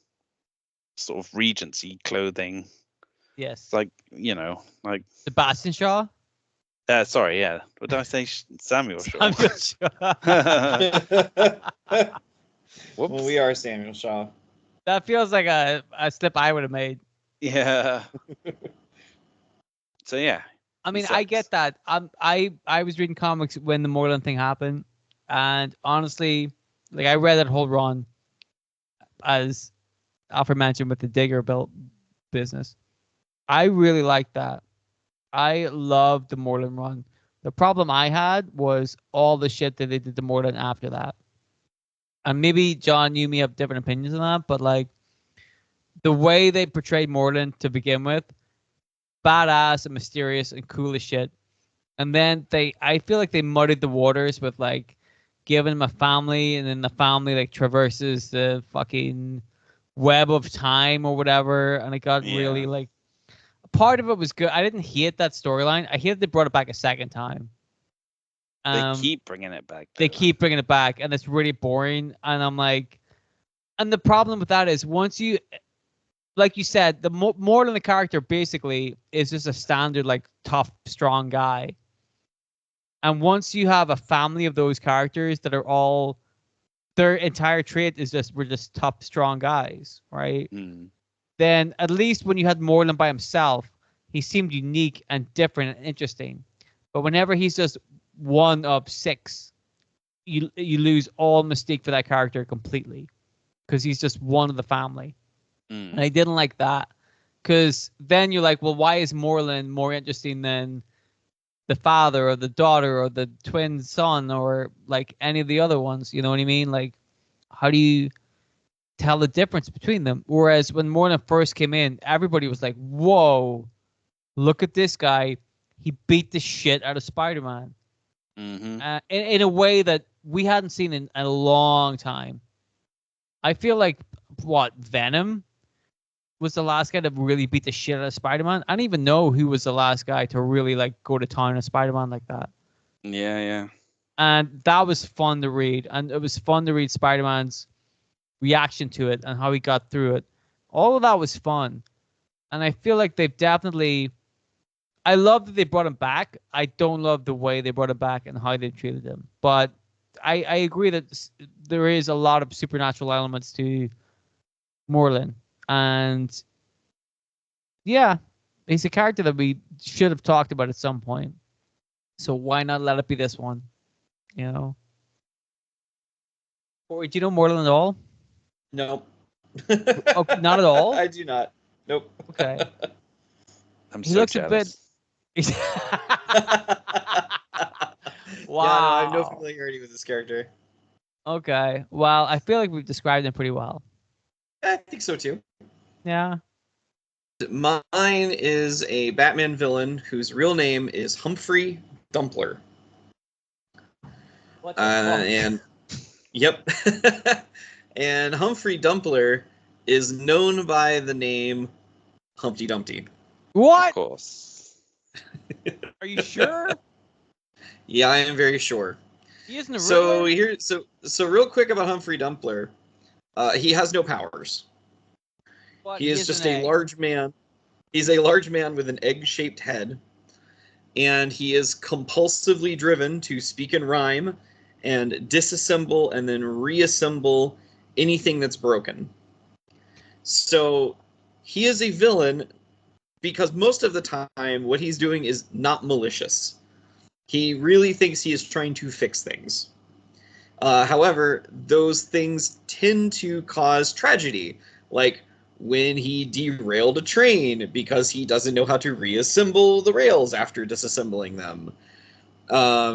sort of Regency clothing. Yes. It's like, you know, like Sebastian Shaw. sorry, yeah. What did I say? Samuel Shaw. Samuel Shaw. Whoops. Well, we are Samuel Shaw. That feels like a slip I would have made. Yeah. So yeah. I mean, he I get sucks. that. I was reading comics when the Moreland thing happened, and honestly, like I read that whole run, as Alfred mentioned with the Digger built business. I really liked that. I loved the Moreland run. The problem I had was all the shit that they did to Moreland after that. And maybe John, you may have different opinions on that, but like the way they portrayed Moreland to begin with, badass and mysterious and cool as shit. And then I feel like they muddied the waters with like giving him a family, and then the family like traverses the fucking web of time or whatever, and it got really Yeah. like part of it was good. I didn't hate that storyline. I hated they brought it back a second time. They keep bringing it back. They Though. keep bringing it back, and it's really boring. And I'm like, and the problem with that is once you, like you said, the more than the character basically is just a standard like tough, strong guy. And once you have a family of those characters that are all, their entire trait is just we're just tough, strong guys, right? Mm. Then at least when you had Moreland by himself, he seemed unique and different and interesting. But whenever he's just one of six, you lose all mystique for that character completely because he's just one of the family. And I didn't like that because then you're like, well, why is Moreland more interesting than the father or the daughter or the twin son or like any of the other ones? You know what I mean? Like, how do you tell the difference between them? Whereas when Moreland first came in, everybody was like, whoa, look at this guy. He beat the shit out of Spider-Man. Mm-hmm. In a way that we hadn't seen in a long time. I feel like, Venom was the last guy to really beat the shit out of Spider-Man. I don't even know who was the last guy to really like go to town on Spider-Man like that. Yeah, yeah. And that was fun to read. And it was fun to read Spider-Man's reaction to it and how he got through it. All of that was fun. And I feel like they've definitely, I love that they brought him back. I don't love the way they brought him back and how they treated him. But I agree that there is a lot of supernatural elements to Moreland. And yeah, he's a character that we should have talked about at some point. So why not let it be this one? You know? Or do you know Moreland at all? Nope. Oh, not at all? I do not. Nope. Okay. I'm He so looks jealous. a bit. Wow. Yeah, no, I have no familiarity with this character. Okay. Well, I feel like we've described him pretty well. I think so too. Yeah. Mine is a Batman villain whose real name is Humphrey Dumpler. What the fuck? And yep. And Humphrey Dumpler is known by the name Humpty Dumpty. What? Of course. Are you sure? Yeah, I am very sure. He isn't a So Riddler? so real quick about Humphrey Dumpler, he has no powers. But He is just an a egg. large man. He's a large man with an egg-shaped head, and he is compulsively driven to speak in rhyme and disassemble and then reassemble anything that's broken. So he is a villain because most of the time what he's doing is not malicious. He really thinks he is trying to fix things. However, those things tend to cause tragedy, like when he derailed a train because he doesn't know how to reassemble the rails after disassembling them.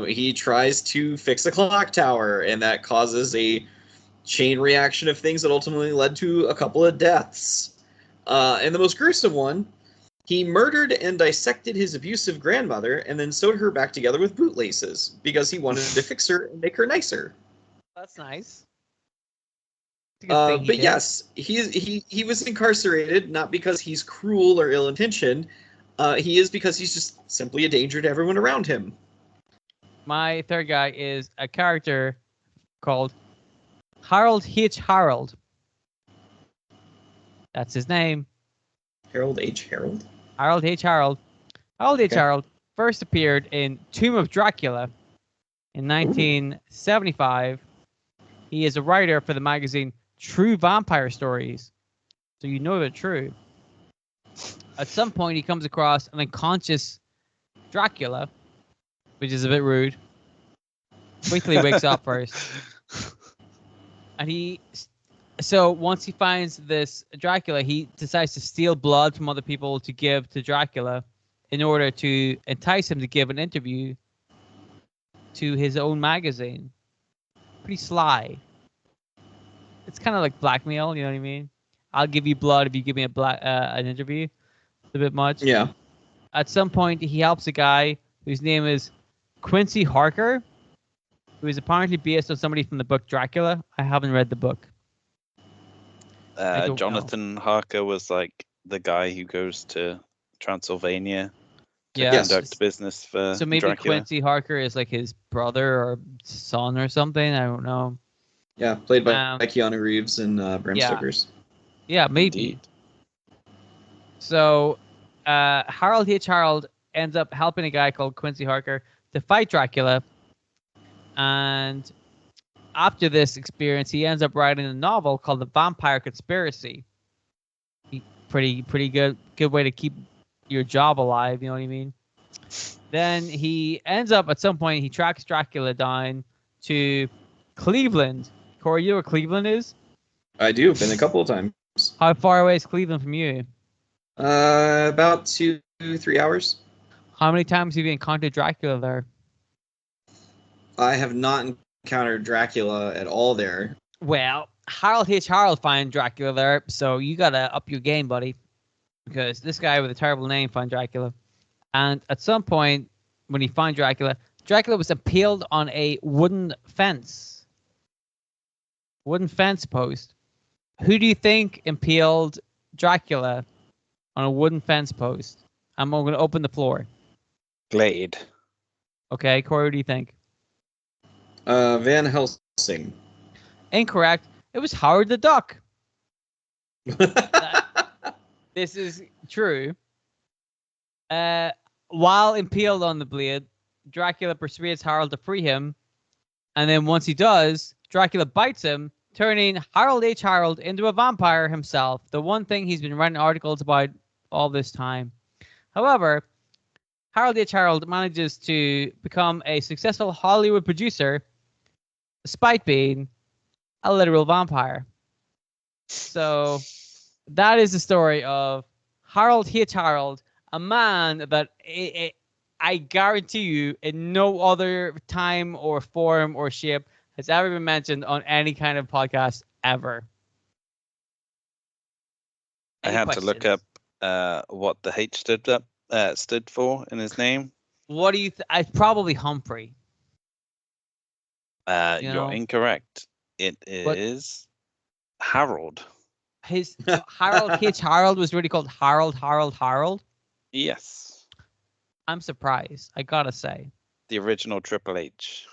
He tries to fix a clock tower, and that causes a chain reaction of things that ultimately led to a couple of deaths. And the most gruesome one, he murdered and dissected his abusive grandmother and then sewed her back together with bootlaces because he wanted to fix her and make her nicer. That's nice. It's a good thing he But did. yes, he was incarcerated not because he's cruel or ill-intentioned. He is because he's just simply a danger to everyone around him. My third guy is a character called Harold H. Harold. That's his name. Harold H. Harold? Harold H. Harold. Harold H. Okay. Harold first appeared in Tomb of Dracula in 1975. He is a writer for the magazine True Vampire Stories. So you know they're true. At some point, he comes across an unconscious Dracula, which is a bit rude. Wait till he wakes up first. And so once he finds this Dracula, he decides to steal blood from other people to give to Dracula in order to entice him to give an interview to his own magazine. Pretty sly. It's kind of like blackmail, you know what I mean? I'll give you blood if you give me an interview. It's a bit much. Yeah. At some point, he helps a guy whose name is Quincy Harker, who is apparently based on somebody from the book Dracula. I haven't read the book. I don't Jonathan Harker was like the guy who goes to Transylvania to Yeah. conduct business for So maybe Dracula. Quincy Harker is like his brother or son or something. I don't know. Yeah, played by Keanu Reeves and Bram Stoker's. Yeah, maybe. Indeed. So Harold H. Harold ends up helping a guy called Quincy Harker to fight Dracula. And after this experience, he ends up writing a novel called The Vampire Conspiracy. Pretty good way to keep your job alive, you know what I mean? Then he ends up, at some point, he tracks Dracula down to Cleveland. Corey, you know where Cleveland is? I do, been a couple of times. How far away is Cleveland from you? About 2-3 hours. How many times have you encountered Dracula there? I have not encountered Dracula at all there. Well, Harold H. Harold found Dracula there, so you gotta up your game, buddy. Because this guy with a terrible name found Dracula. And at some point, when he found Dracula, Dracula was impaled on a wooden fence. Wooden fence post. Who do you think impaled Dracula on a wooden fence post? I'm going to open the floor. Glade. Okay, Corey, what do you think? Van Helsing. Incorrect. It was Howard the Duck. This is true. While impaled on the blade, Dracula persuades Harold to free him. And then once he does, Dracula bites him, turning Harold H. Harold into a vampire himself. The one thing he's been writing articles about all this time. However, Harold H. Harold manages to become a successful Hollywood producer despite being a literal vampire. So that is the story of Harold H. Harold, a man that I guarantee you in no other time or form or shape has ever been mentioned on any kind of podcast ever. I had to look up what the H stood for in his name. What do you it's probably Humphrey. You're incorrect. It is Harold. His Harold H. Harold was really called Harold. Yes. I'm surprised. I gotta say. The original Triple H.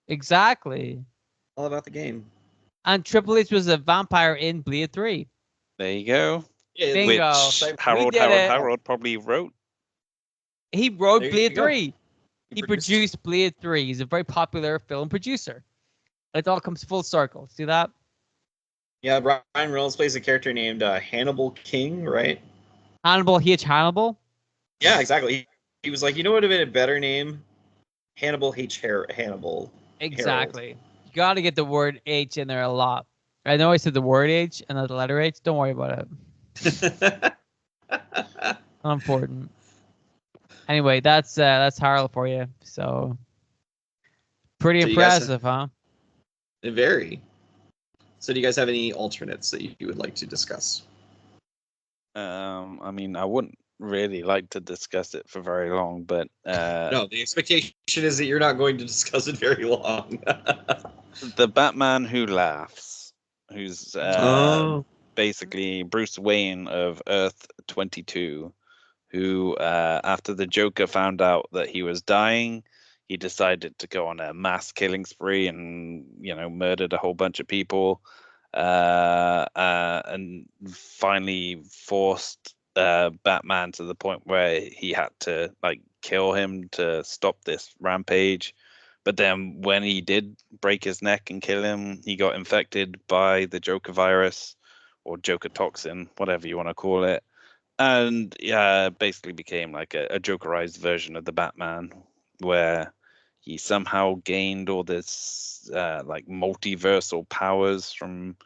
Exactly. All about the game. And Triple H was a vampire in Blade 3. There you go. Yeah, Bingo. Which Harold probably wrote. He wrote There Blade you go. 3. He produced Blade 3. He's a very popular film producer. It all comes full circle. See that? Yeah, Ryan Reynolds plays a character named Hannibal King, right? Hannibal H. Hannibal? Yeah, exactly. He was like, you know what would have been a better name? Hannibal H. Hannibal. Exactly. got to get the word H in there a lot. I know I said the word H and not the letter H. Don't worry about it. Unimportant. Anyway, that's Harold for you. So pretty So you guys impressive, huh? Very. So do you guys have any alternates that you would like to discuss? I mean, I wouldn't really like to discuss it for very long, but No, the expectation is that you're not going to discuss it very long. the Batman who laughs, who's Oh. basically Bruce Wayne of Earth 22, who, after the Joker found out that he was dying, he decided to go on a mass killing spree and, murdered a whole bunch of people, and finally forced Batman to the point where he had to kill him to stop this rampage. But then when he did break his neck and kill him, he got infected by the Joker virus or Joker toxin, whatever you want to call it. And basically became like a Jokerized version of the Batman, where he somehow gained all this multiversal powers from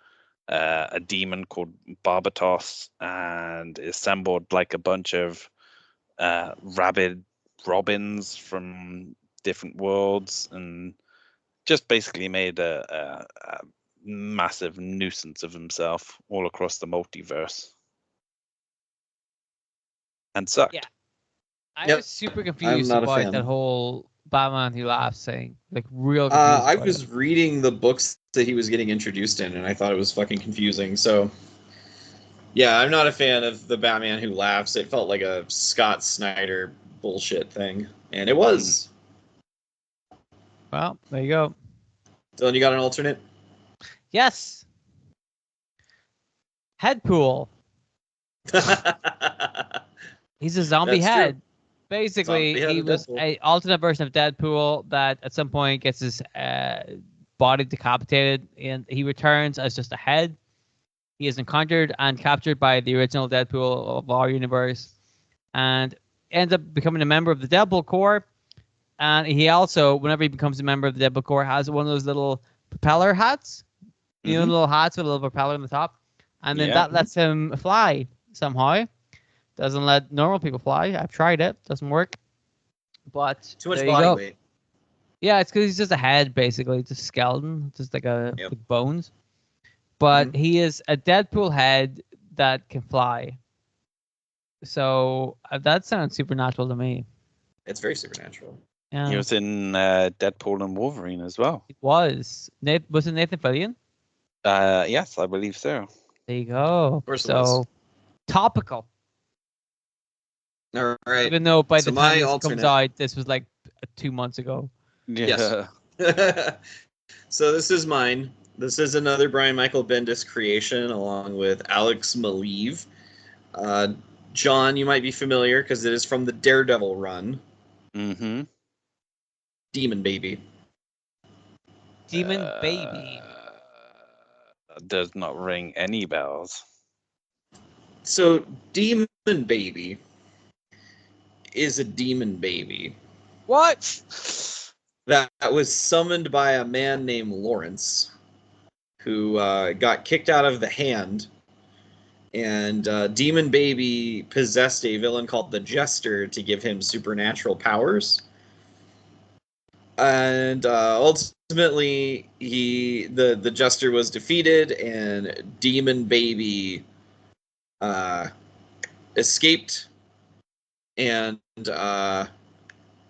a demon called Barbatos, and assembled like a bunch of rabid Robins from different worlds, and just basically made a massive nuisance of himself all across the multiverse. And sucked. Yeah. I Yep. was super I'm confused not a about fan. that whole Batman who laughs thing. Like real confused. I about was it. reading the books that he was getting introduced in, and I thought it was fucking confusing. So, yeah, I'm not a fan of the Batman who laughs. It felt like a Scott Snyder bullshit thing, and it was. Well, there you go. Dylan, you got an alternate? Yes. Headpool. He's a zombie That's true. head. Basically, Zombie head he of was Deadpool. a alternate version of Deadpool that at some point gets his body decapitated, and he returns as just a head. He is encountered and captured by the original Deadpool of our universe, and ends up becoming a member of the Deadpool Corps. And he also, whenever he becomes a member of the Deadpool Corps, has one of those little propeller hats. You know, Mhm. the little hats with a little propeller on the top, and then Yeah. that lets him fly somehow. Doesn't let normal people fly. I've tried it. Doesn't work. But Too much there you body go. weight. Yeah, it's because he's just a head, basically, just a skeleton, just like Yep. like bones. But Mhm. he is a Deadpool head that can fly. So that sounds supernatural to me. It's very supernatural. Yeah, He was in Deadpool and Wolverine as well. it was. Was it Nathan Fillion? Yes, I believe so. There you go. Of course it So was. topical. All right. Even though by So the time my this comes alternate. out, this was like 2 months ago. Yeah. Yes. So this is mine. This is another Brian Michael Bendis creation, along with Alex Maleev. John, you might be familiar because it is from the Daredevil run. Mm-hmm. Demon Baby. Demon Baby. Does not ring any bells. So Demon Baby is a demon baby What? that was summoned by a man named Lawrence, who got kicked out of the hand. And Demon Baby possessed a villain called the Jester to give him supernatural powers. And ultimately, the Jester was defeated, and Demon Baby escaped. And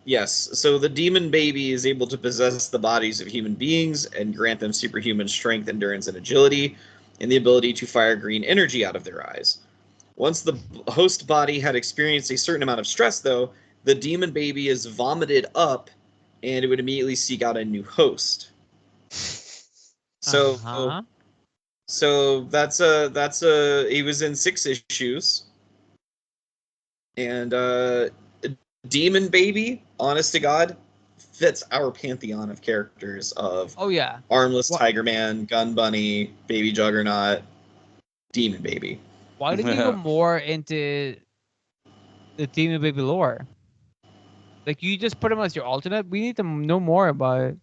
yes, so the Demon Baby is able to possess the bodies of human beings and grant them superhuman strength, endurance, and agility, and the ability to fire green energy out of their eyes. Once the host body had experienced a certain amount of stress, though, the Demon Baby is vomited up, and it would immediately seek out a new host. So, Uh-huh. so that's a he was in 6 issues, and Demon Baby, honest to God, fits our pantheon of characters of Oh yeah. Armless What? Tiger Man, Gun Bunny, Baby Juggernaut, Demon Baby. Why didn't you go more into the Demon Baby lore? Like you just put him as your alternate. We need to know more about it.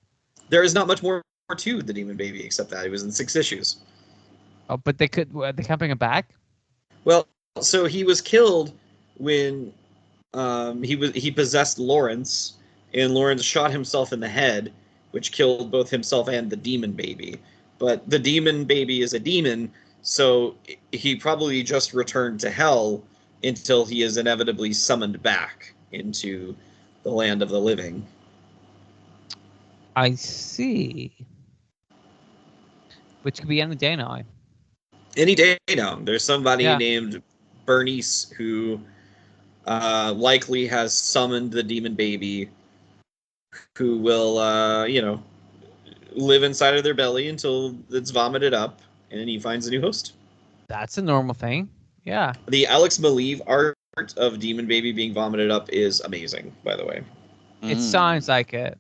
There is not much more II, the Demon Baby, except that it was in 6 issues. Oh, but they can't bring him back. Well, so he was killed when he possessed Lawrence, and Lawrence shot himself in the head, which killed both himself and the Demon Baby. But the Demon Baby is a demon, so he probably just returned to hell until he is inevitably summoned back into the land of the living. I see. Which could be any day now. Any day now. There's somebody Yeah. named Bernice who likely has summoned the Demon Baby, who will, live inside of their belly until it's vomited up, and he finds a new host. That's a normal thing. Yeah. The Alex Maleev art of Demon Baby being vomited up is amazing, by the way. It sounds like it.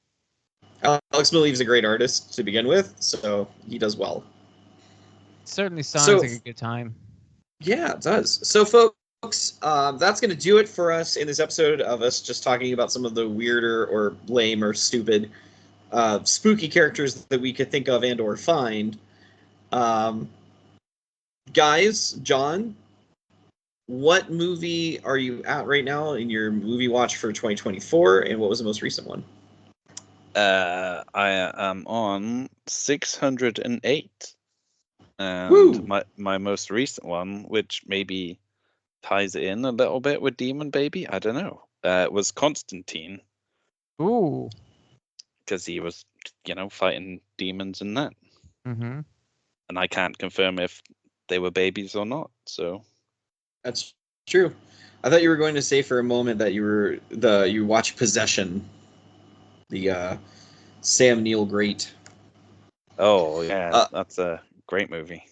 Alex Maleev's a great artist to begin with, so he does well. It certainly sounds like a good time. Yeah, it does. So, folks, that's going to do it for us in this episode of us just talking about some of the weirder or lame or stupid spooky characters that we could think of and or find. Guys, John, what movie are you at right now in your movie watch for 2024, and what was the most recent one? I am on 608. And Woo! my most recent one, which maybe ties it in a little bit with Demon Baby, I don't know, was Constantine. Ooh. Because he was, fighting demons in that. Mm-hmm. And I can't confirm if they were babies or not, so... That's true. I thought you were going to say for a moment that you watched Possession, the Sam Neill great. Oh yeah, that's a great movie.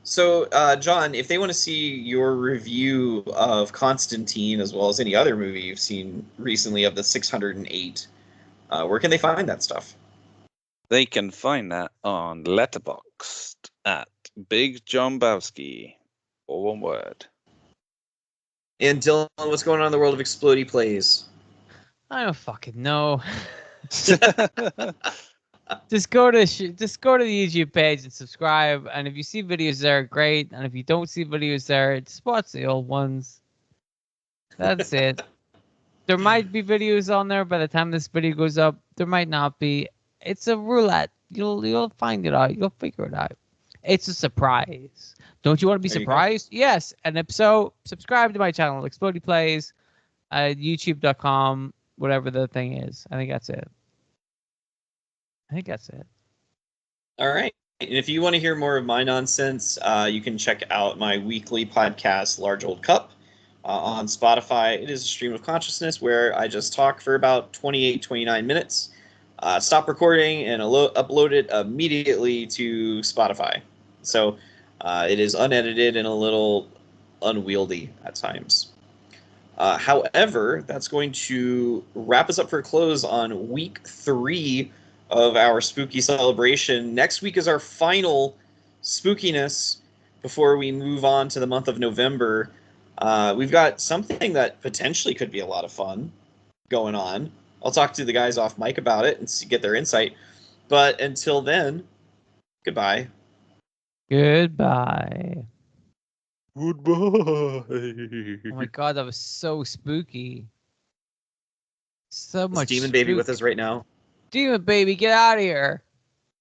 So, John, if they want to see your review of Constantine as well as any other movie you've seen recently of the 608, where can they find that stuff? They can find that on Letterboxd at Big Jombowski, or one word. And Dylan, what's going on in the world of Explodey Plays? I don't fucking know. Just go to the YouTube page and subscribe. And if you see videos there, great. And if you don't see videos there, just watch the old ones. That's it. There might be videos on there by the time this video goes up. There might not be. It's a roulette. You'll find it out. You'll figure it out. It's a surprise. Don't you want to be surprised? Yes. And if so, subscribe to my channel, Explodey Plays, YouTube.com, whatever the thing is. I think that's it. All right. And if you want to hear more of my nonsense, you can check out my weekly podcast, Large Old Cup, on Spotify. It is a stream of consciousness where I just talk for about 28, 29 minutes, stop recording, and upload it immediately to Spotify. So it is unedited and a little unwieldy at times. However, that's going to wrap us up for a close on week 3 of our spooky celebration. Next week is our final spookiness before we move on to the month of November. We've got something that potentially could be a lot of fun going on. I'll talk to the guys off mic about it and get their insight. But until then, goodbye. Goodbye. Goodbye. Oh my god, that was so spooky. So much. Demon Baby with us right now. Demon Baby, get out of here.